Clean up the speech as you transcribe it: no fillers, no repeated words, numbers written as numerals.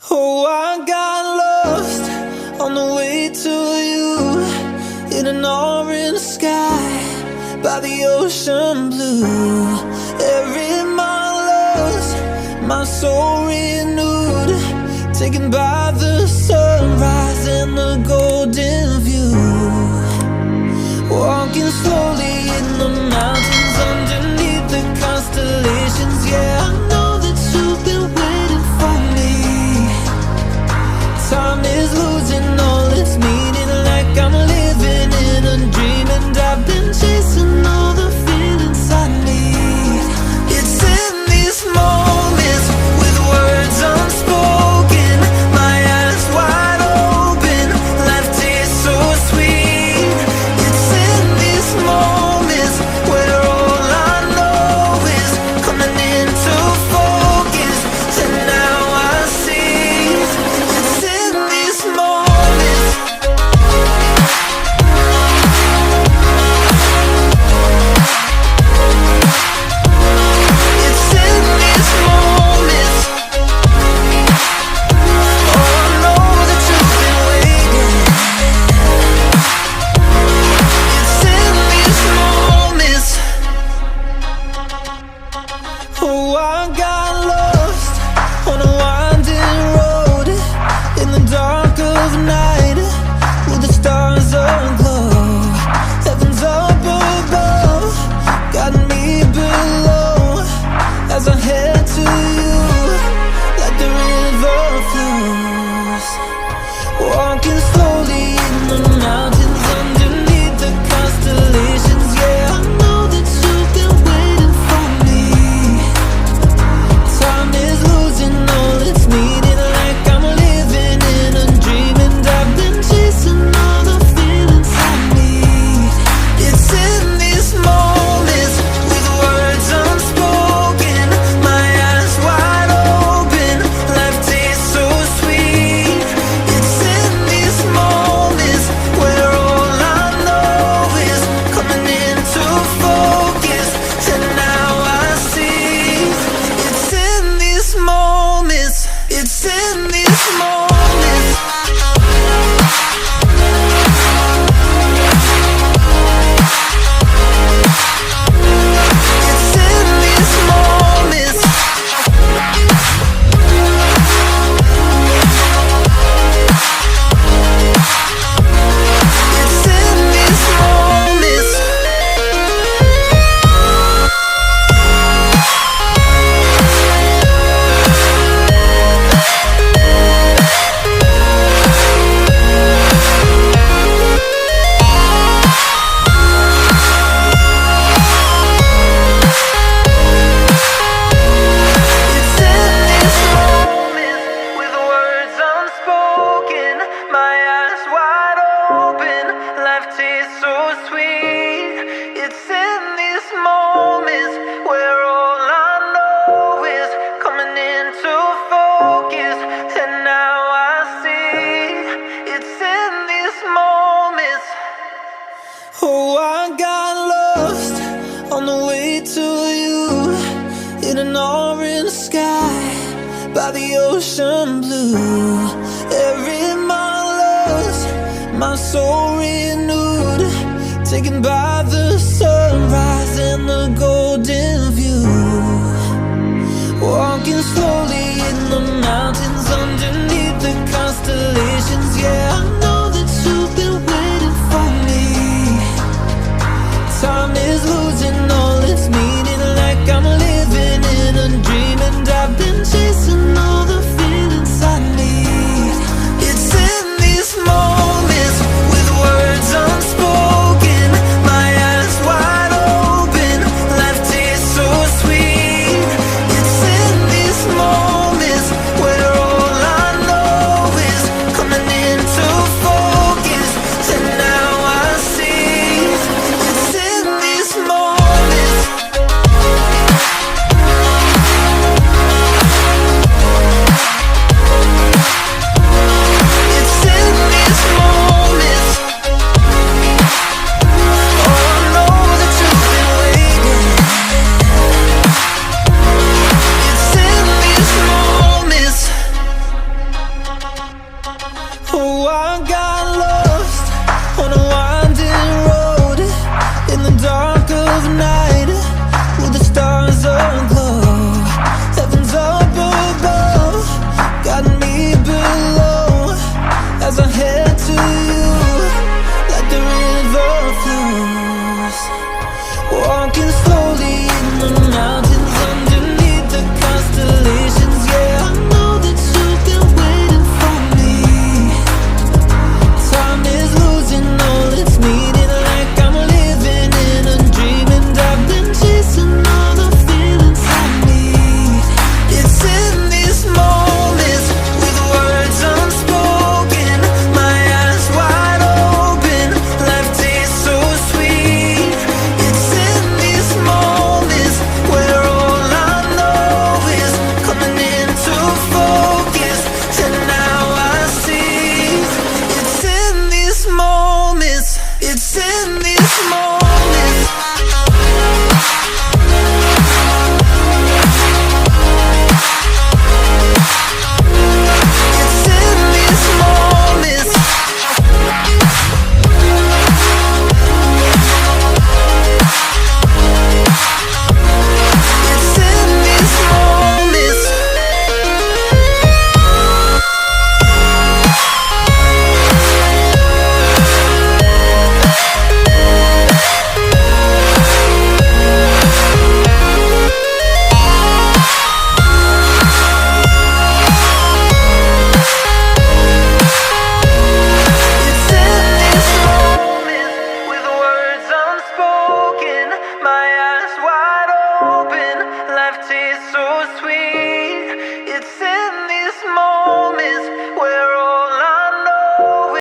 Oh, I got lost on the way to you, in an orange sky by the ocean blue. Every mile lost, my soul renewed, taken by the sunrise and the golden view. Walking slowly in the mountains underneath the constellations. Yeah, I know that you've been waiting for me. Time is losing all its meaning, like I'm living in a dream, and I've been chasing all the feelings I need. It's in these moments with words unspoken, my eyes wide open, life tastes so sweet. It's in these moments where all I know is coming into focus, and now I see. It's in these moments. It's in these moments. Oh, I know that you've been waiting. It's in these moments. Oh, I got lost on a winding road in the dark of night, with the stars aglow. Heaven's up above, got me below, as I head to you like the river flows. Walking slowly in the mountains underneath the constellations. Yeah, I know that you've been waiting for me. Time is losing all its meaning, like I'm living in a dream, and I've been chasing all the feelings I need. It's in these moments with words unspoken, my eyes wide open, life tastes so sweet. It's in these moments where all I know is coming into focus, and now I see. It's in these moments. It's in these moments. It's in these moments. It's in these moments. It's in these moments with words unspoken, my eyes wide open, life tastes so sweet. It's in these moments where all I know is coming into focus, and now I see. It's in these moments. Oh, I got lost on the way to you, in an orange sky by the ocean blue. Every mile lost, my soul renewed, taken by the sunrise and the golden view. Walking slowly in the mountains